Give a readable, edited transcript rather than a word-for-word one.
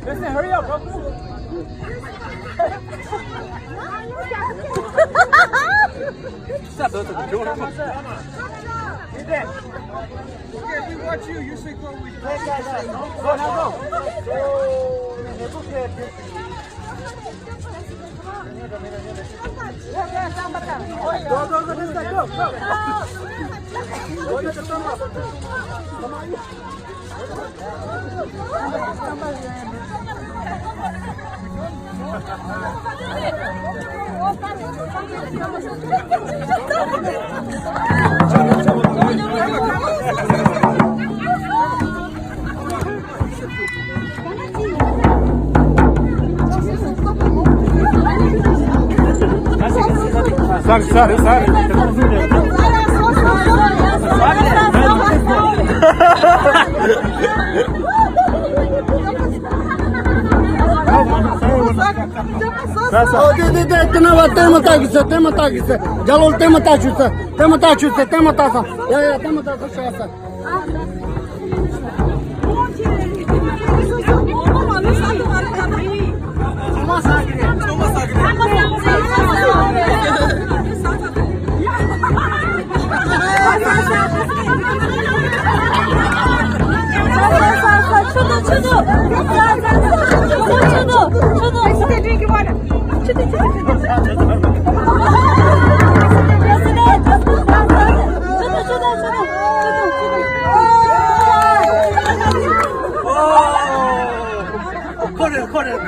Listen, hurry up, bro. Stop those. Okay, if we watch you, you should go with us. Go, now go. Go, this side, go. Come on. Sorry. दे इतना बात ते मता किसे जलोल ते मता चुसे या ते मता शासा Corre.